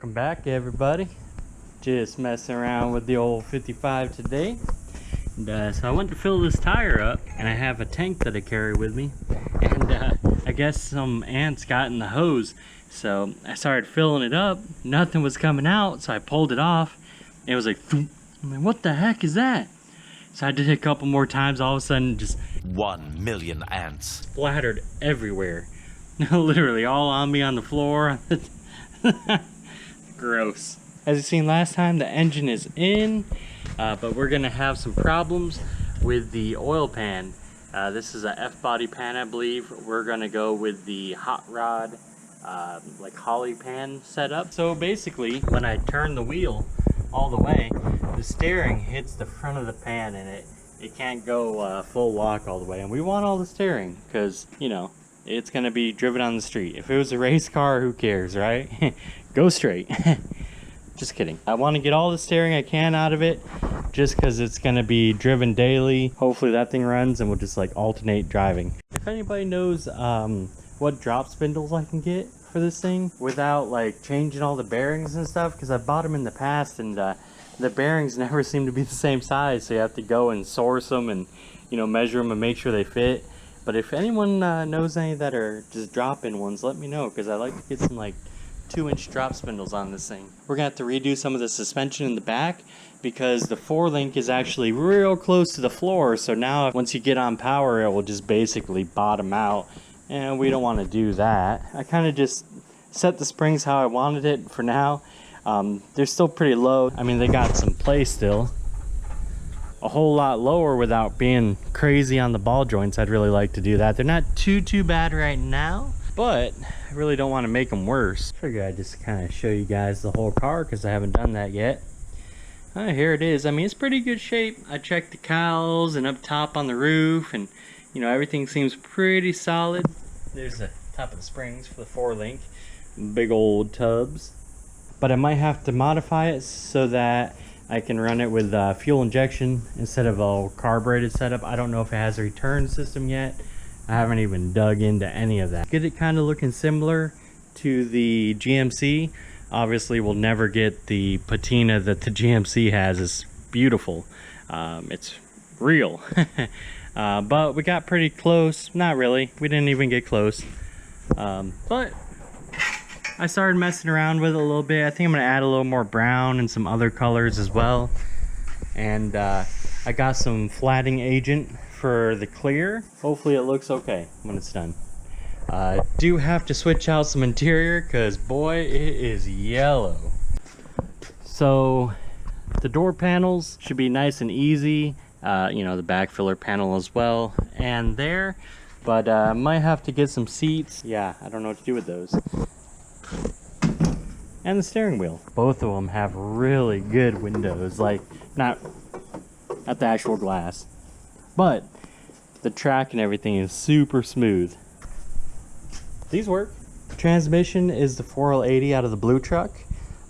Welcome back, everybody. Just messing around with the old 55 today. And so I went to fill this tire up, and I have a tank that I carry with me. And I guess some ants got in the hose. So I started filling it up. Nothing was coming out, so I pulled it off. And it was like, thump. I'm like, what the heck is that? So I did it a couple more times. All of a sudden, just 1 million ants splattered everywhere. Literally all on me on the floor. Gross. As you seen last time, the engine is in, but we're gonna have some problems with the oil pan. This is a F-body pan, I believe. We're gonna go with the hot rod, like Holly pan setup. So basically, when I turn the wheel all the way, the steering hits the front of the pan, and it can't go full lock all the way. And we want all the steering, because, you know, it's gonna be driven on the street. If it was a race car, who cares, right? Go straight. Just kidding. I want to get all the steering I can out of it, just because it's gonna be driven daily. Hopefully that thing runs and we'll just like alternate driving. If anybody knows what drop spindles I can get for this thing without like changing all the bearings and stuff, because I bought them in the past and the bearings never seem to be the same size, so you have to go and source them and, you know, measure them and make sure they fit. But if anyone knows any that are just drop-in ones, let me know, because I like to get some like 2-inch drop spindles on this thing. We're gonna have to redo some of the suspension in the back, because the 4-link is actually real close to the floor. So now once you get on power, it will just basically bottom out, and we don't want to do that. I kind of just set the springs how I wanted it for now. They're still pretty low. I mean, they got some play still. A whole lot lower without being crazy on the ball joints. I'd really like to do that. They're not too bad right now, but I really don't want to make them worse. Figure I'd just kind of show you guys the whole car, because I haven't done that yet. Here it is. I mean, it's pretty good shape. I checked the cowls and up top on the roof, and you know, everything seems pretty solid. There's the top of the springs for the 4-link. Big old tubs. But I might have to modify it so that I can run it with fuel injection instead of a carbureted setup. I don't know if it has a return system yet. I haven't even dug into any of that. Get it kind of looking similar to the GMC. Obviously, we'll never get the patina that the GMC has. It's beautiful. It's real. But we got pretty close. Not really. We didn't even get close. But I started messing around with it a little bit. I think I'm going to add a little more brown and some other colors as well. And I got some flatting agent for the clear. Hopefully it looks okay when it's done. I do have to switch out some interior, because boy, it is yellow. So the door panels should be nice and easy. You know, the back filler panel as well. And there. But I might have to get some seats. Yeah, I don't know what to do with those. And the steering wheel. Both of them have really good windows, like not the actual glass, but the track and everything is super smooth. These work. Transmission is the 4L80 out of the blue truck.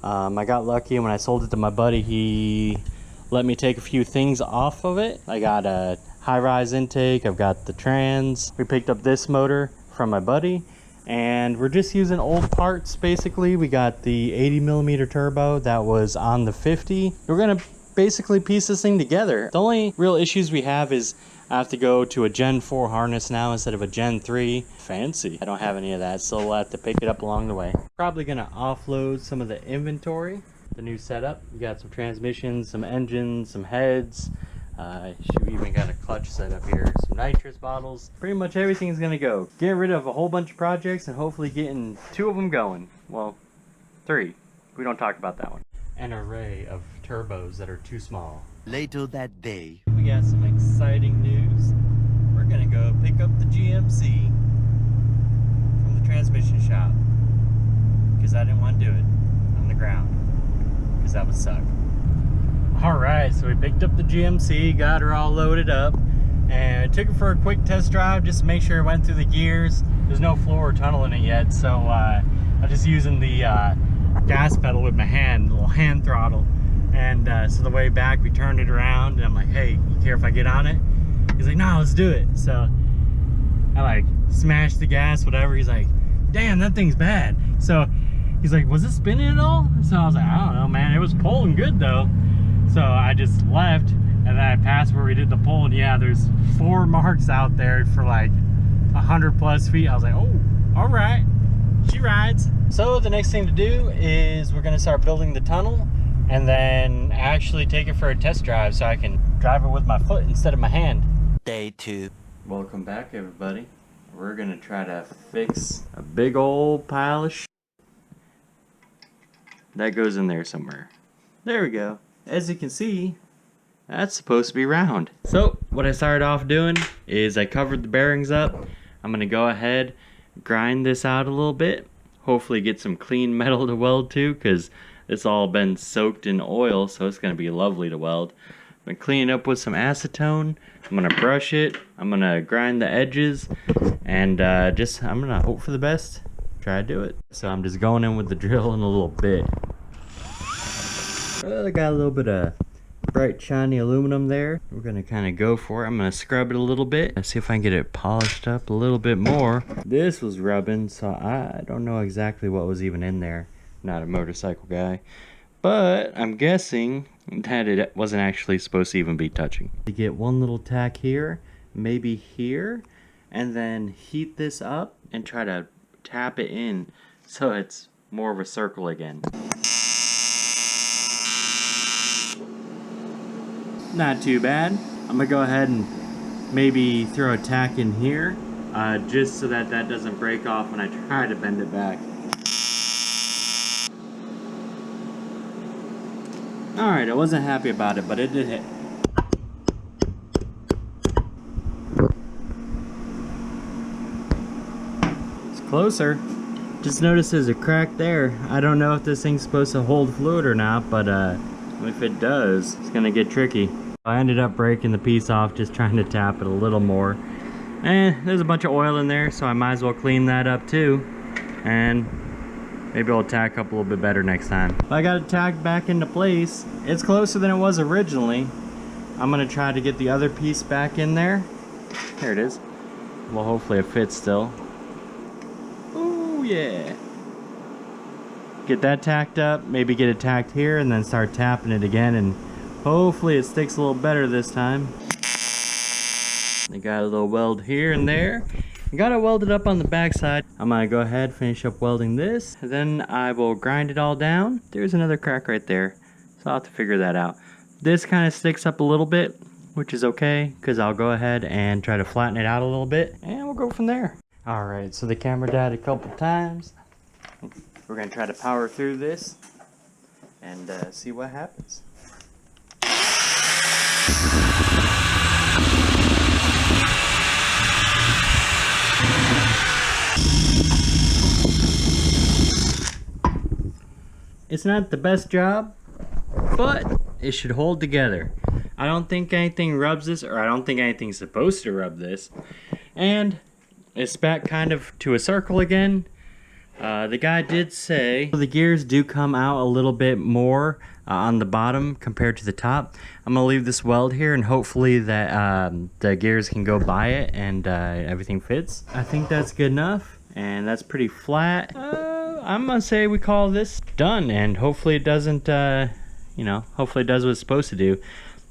I got lucky, and when I sold it to my buddy, he let me take a few things off of it. I got a high-rise intake, I've got the trans. We picked up this motor from my buddy, and we're just using old parts basically. We got the 80mm turbo that was on the 50. We're gonna basically piece this thing together. The only real issues we have is I have to go to a Gen 4 harness now instead of a Gen 3. Fancy. I don't have any of that, so we'll have to pick it up along the way. Probably gonna offload some of the inventory. The new setup, we got some transmissions, some engines, some heads. We even got a clutch set up here, some nitrous bottles. Pretty much everything's gonna go. Get rid of a whole bunch of projects and hopefully getting 2 of them going. Well, 3. We don't talk about that one. An array of turbos that are too small. Later that day, We got some exciting news. We're gonna go pick up the GMC from the transmission shop, because I didn't want to do it on the ground, because that would suck. Alright, so we picked up the GMC, got her all loaded up, and took it for a quick test drive just to make sure it went through the gears. There's no floor or tunnel in it yet, so I'm just using the gas pedal with my hand, a little hand throttle. And so the way back, we turned it around, and I'm like, hey, you care if I get on it? He's like, no, let's do it. So I like smashed the gas, whatever. He's like, damn, that thing's bad. So He's like, was it spinning at all? So I was like, I don't know, man. It was pulling good though. So I just left, and then I passed where we did the pull, and yeah, there's 4 marks out there for like 100+ feet. I was like, oh, all right, she rides. So the next thing to do is we're gonna start building the tunnel, and then actually take it for a test drive so I can drive it with my foot instead of my hand. Day 2. Welcome back, everybody. We're gonna try to fix a big old pile of shit that goes in there somewhere. There we go. As you can see, that's supposed to be round. So what I started off doing is I covered the bearings up. I'm gonna go ahead, grind this out a little bit, hopefully get some clean metal to weld to, because it's all been soaked in oil, so it's gonna be lovely to weld. I'm gonna clean it up with some acetone. I'm gonna brush it. I'm gonna grind the edges, and I'm gonna hope for the best. Try to do it. So I'm just going in with the drill in a little bit. Well, I got a little bit of bright shiny aluminum there. We're gonna kind of go for it. I'm gonna scrub it a little bit. Let's see if I can get it polished up a little bit more. This was rubbing, so I don't know exactly what was even in there. Not a motorcycle guy, but I'm guessing that it wasn't actually supposed to even be touching. To get one little tack here, maybe here, and then heat this up and try to tap it in so it's more of a circle again. Not too bad. I'm gonna go ahead and maybe throw a tack in here, just so that that doesn't break off when I try to bend it back. Alright, I wasn't happy about it, but it did hit. It's closer. Just noticed there's a crack there. I don't know if this thing's supposed to hold fluid or not, but if it does, it's gonna get tricky. I ended up breaking the piece off just trying to tap it a little more. And there's a bunch of oil in there, so I might as well clean that up too. And maybe I'll tack up a little bit better next time. I got it tacked back into place. It's closer than it was originally. I'm gonna try to get the other piece back in there. There it is. Well, hopefully it fits still. Ooh, yeah. Get that tacked up, maybe get it tacked here, and then start tapping it again, and hopefully it sticks a little better this time. I got a little weld here and there. I got it welded up on the back side. I'm gonna go ahead, finish up welding this, and then I will grind it all down. There's another crack right there, so I'll have to figure that out. This kind of sticks up a little bit, which is okay, because I'll go ahead and try to flatten it out a little bit, and we'll go from there. Alright, so the camera died a couple times. We're gonna try to power through this and see what happens. It's not the best job, but it should hold together. I don't think anything rubs this, or I don't think anything's supposed to rub this. And it's back kind of to a circle again. The guy did say the gears do come out a little bit more on the bottom compared to the top. I'm gonna leave this weld here, and hopefully that the gears can go by it and everything fits. I think that's good enough, and that's pretty flat. I'm gonna say we call this done, and hopefully it doesn't, hopefully it does what it's supposed to do.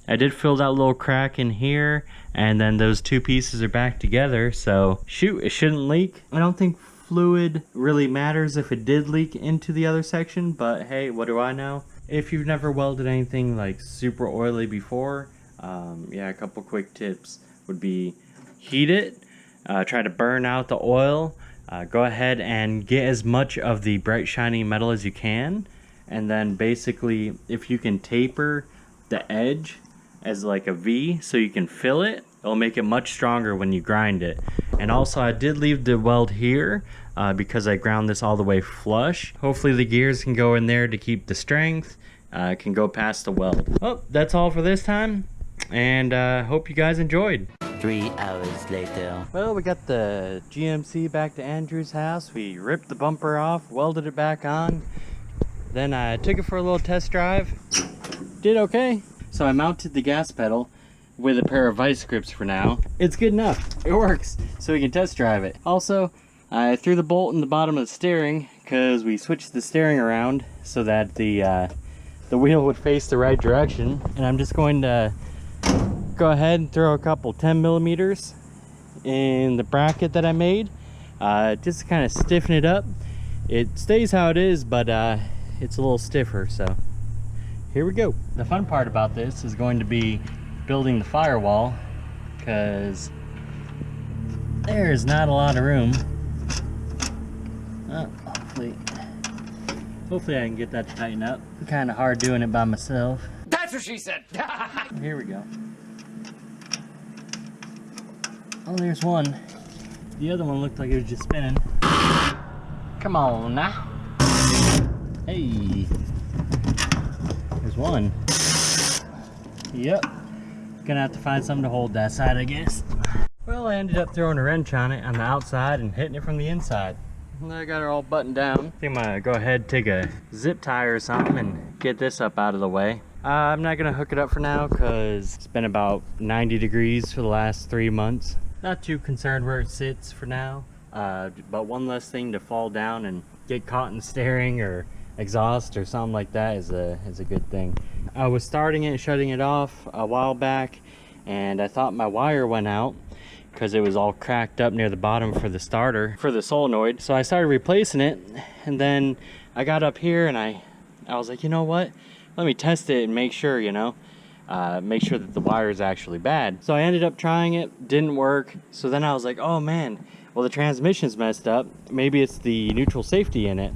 I did fill that little crack in here, and then those two pieces are back together, so shoot, it shouldn't leak. I don't think fluid really matters if it did leak into the other section, but hey, what do I know? If you've never welded anything like super oily before, yeah, a couple quick tips would be heat it, try to burn out the oil, go ahead and get as much of the bright shiny metal as you can, and then basically if you can taper the edge as like a V so you can fill it, it'll make it much stronger when you grind it. And also I did leave the weld here because I ground this all the way flush. Hopefully the gears can go in there to keep the strength, can go past the weld. Well, that's all for this time, and hope you guys enjoyed. 3 hours later. Well, we got the GMC back to Andrew's house. We ripped the bumper off, welded it back on. Then I took it for a little test drive. Did okay. So I mounted the gas pedal with a pair of vice grips for now. It's good enough. It works. So we can test drive it. Also, I threw the bolt in the bottom of the steering because we switched the steering around so that the wheel would face the right direction. And I'm just going to go ahead and throw a couple 10 millimeters in the bracket that I made, just to kind of stiffen it up. It stays how it is, but it's a little stiffer, so here we go. The fun part about this is going to be building the firewall, because there's not a lot of room. Hopefully I can get that to tighten up. Kind of hard doing it by myself. That's what she said. Here we go. Oh, there's one. The other one looked like it was just spinning. Come on now. Hey. There's one. Yep. Gonna have to find something to hold that side, I guess. Well, I ended up throwing a wrench on it on the outside and hitting it from the inside. And I got her all buttoned down. I think I'm gonna go ahead and take a zip tie or something and get this up out of the way. I'm not gonna hook it up for now because it's been about 90 degrees for the last 3 months. Not too concerned where it sits for now, but one less thing to fall down and get caught in steering or exhaust or something like that is a good thing. I was starting it, shutting it off a while back, and I thought my wire went out because it was all cracked up near the bottom for the starter, for the solenoid. So I started replacing it, and then I got up here and I was like, you know what? Let me test it and make sure, you know, make sure that the wire is actually bad. So I ended up trying it, didn't work. So then I was like, oh man, well the transmission's messed up. Maybe it's the neutral safety in it.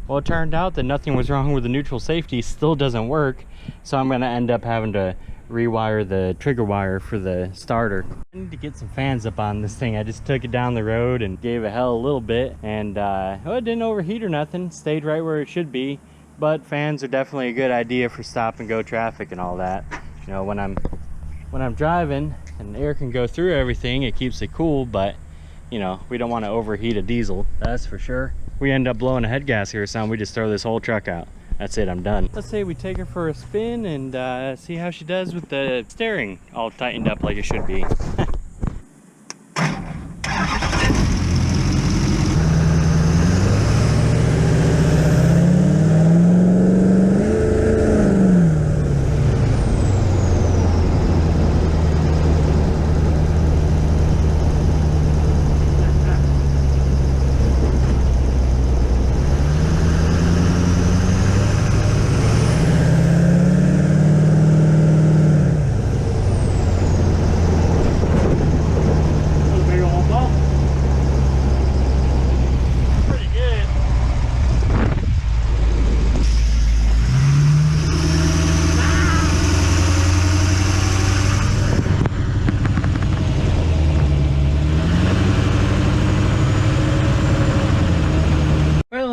Well, it turned out that nothing was wrong with the neutral safety, still doesn't work. So I'm gonna end up having to rewire the trigger wire for the starter. I need to get some fans up on this thing. I just took it down the road and gave it hell a little bit, and well, it didn't overheat or nothing, stayed right where it should be. But fans are definitely a good idea for stop and go traffic and all that. You know, when I'm driving and air can go through everything, it keeps it cool, but you know, we don't want to overheat a diesel, that's for sure. We end up blowing a head gasket or something, we just throw this whole truck out. That's it, I'm done. Let's say we take her for a spin and see how she does with the steering all tightened up like it should be.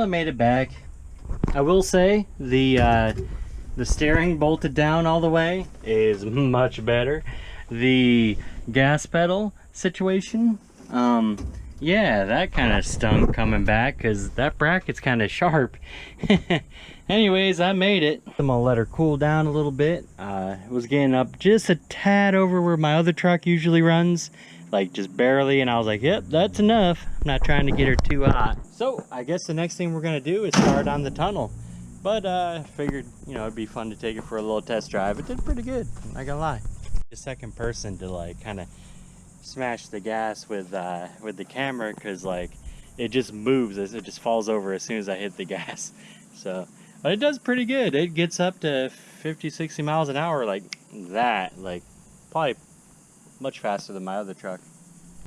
Made it back. I will say the steering bolted down all the way is much better. The gas pedal situation, yeah, that kind of stunk coming back because that bracket's kind of sharp. Anyways, I made it. I'm gonna let her cool down a little bit. It was getting up just a tad over where my other truck usually runs, like just barely, and I was like, yep, that's enough. I'm not trying to get her too hot. So I guess the next thing we're gonna do is start on the tunnel. But I figured, you know, it'd be fun to take it for a little test drive. It did pretty good, I'm not gonna lie. The second person to like kind of smash the gas with the camera, because like it just moves, it just falls over as soon as I hit the gas. So, but it does pretty good. It gets up to 50-60 miles an hour like that, like probably much faster than my other truck.